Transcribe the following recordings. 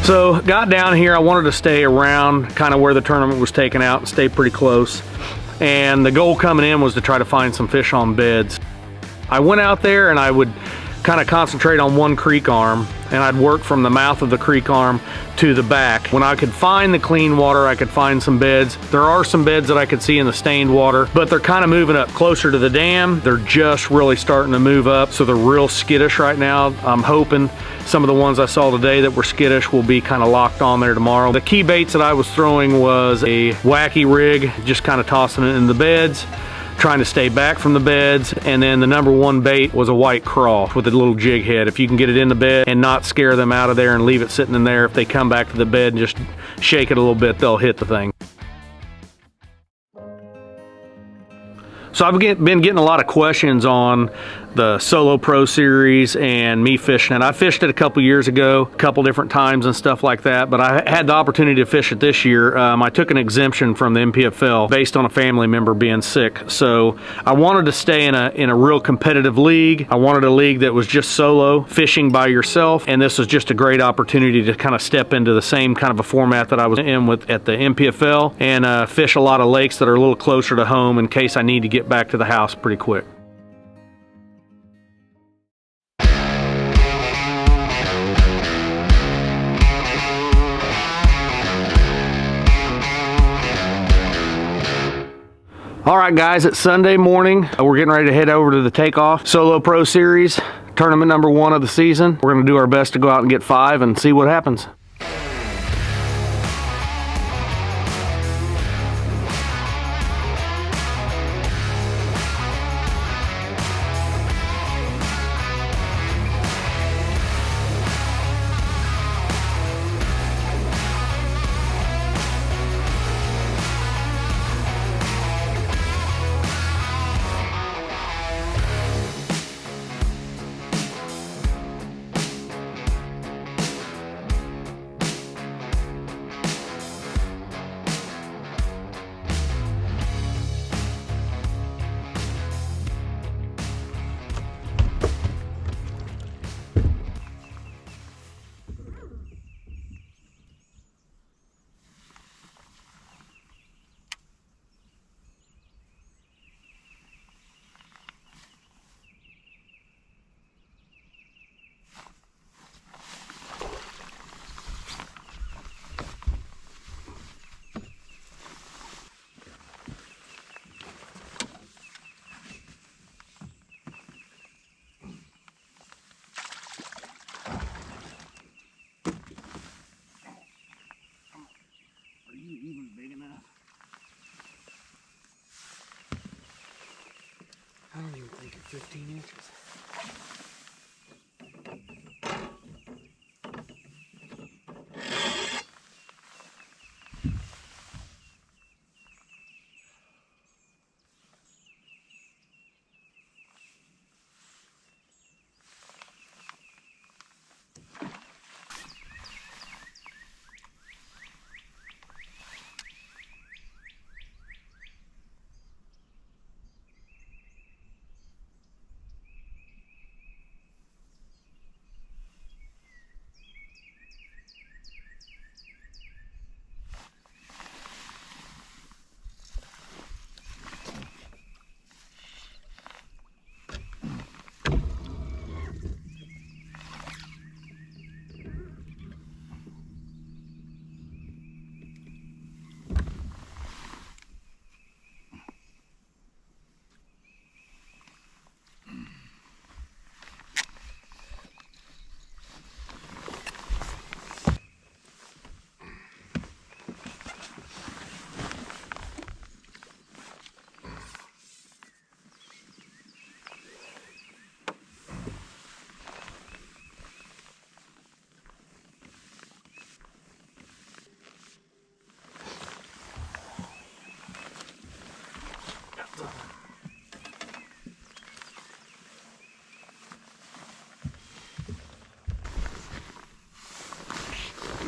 So got down here, I wanted to stay around kind of where the tournament was taken out and stay pretty close. And the goal coming in was to try to find some fish on beds. I went out there and I would kind of concentrate on one creek arm, and I'd work from the mouth of the creek arm to the back. When I could find the clean water, I could find some beds. There are some beds that I could see in the stained water, but they're kind of moving up closer to the dam. They're just really starting to move up, so they're real skittish right now. I'm hoping some of the ones I saw today that were skittish will be kind of locked on there tomorrow. The key baits that I was throwing was a wacky rig, just kind of tossing it in the beds, trying to stay back from the beds. And then the number one bait was a white craw with a little jig head. If you can get it in the bed and not scare them out of there and leave it sitting in there, if they come back to the bed and just shake it a little bit, they'll hit the thing. So I've been getting a lot of questions on the Solo Pro Series and me fishing it. I fished it a couple years ago, a couple different times and stuff like that, but I had the opportunity to fish it this year. I took an exemption from the MPFL based on a family member being sick. So I wanted to stay in a real competitive league. I wanted a league that was just solo, fishing by yourself, and this was just a great opportunity to kind of step into the same kind of a format that I was in with at the MPFL and fish a lot of lakes that are a little closer to home in case I need to get back to the house pretty quick. All right, guys, it's Sunday morning. We're getting ready to head over to the Takeoff Solo Pro Series, tournament number 1 of the season. We're gonna do our best to go out and get 5 and see what happens. Even big enough. I don't even think it's 15 inches.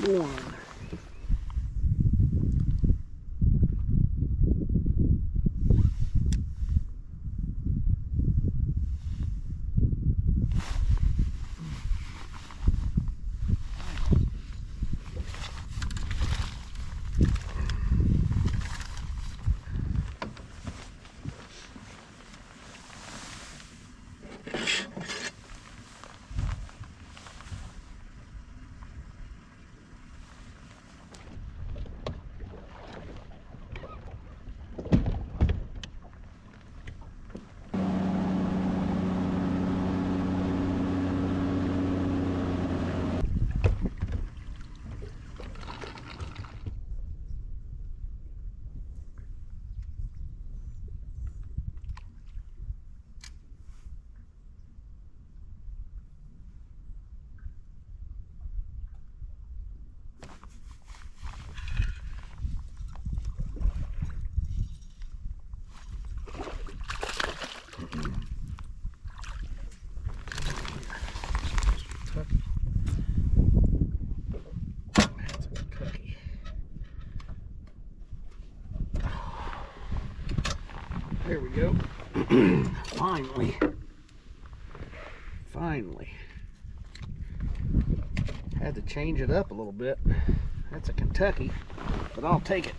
One. There we go. Finally. Finally. Had to change it up a little bit. That's a Kentucky, but I'll take it.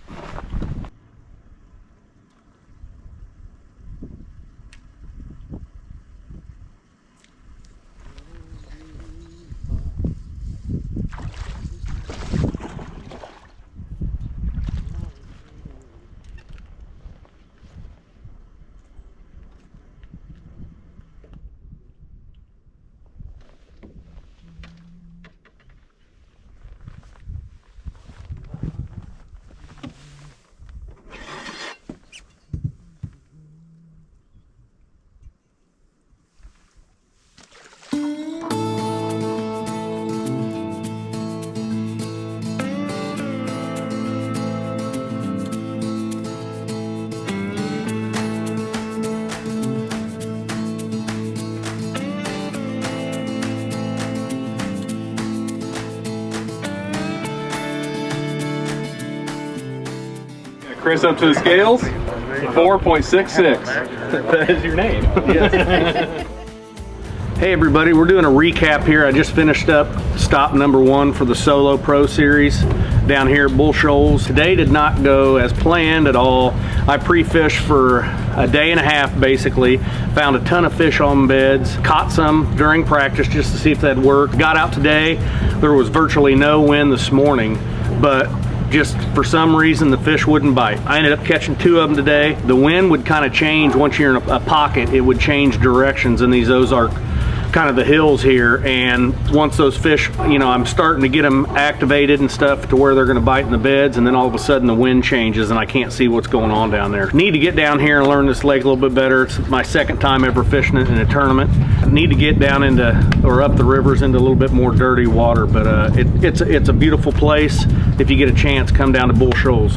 Chris up to the scales, 4.66. That is your name. Yes. Hey everybody, we're doing a recap here. I just finished up stop number 1 for the Solo Pro Series down here at Bull Shoals. Today did not go as planned at all. I pre-fished for a day and a half basically. Found a ton of fish on beds, caught some during practice just to see if that'd work. Got out today, there was virtually no wind this morning, but just for some reason the fish wouldn't bite. I ended up catching 2 of them today. The wind would kind of change once you're in a pocket. It would change directions in these Ozark, kind of the hills here, and once those fish, you know, I'm starting to get them activated and stuff to where they're going to bite in the beds, and then all of a sudden the wind changes and I can't see what's going on down there. Need to get down here and learn this lake a little bit better. It's my second time ever fishing it in a tournament. Need to get down into, or up the rivers into a little bit more dirty water, but it's a beautiful place. If you get a chance, come down to Bull Shoals.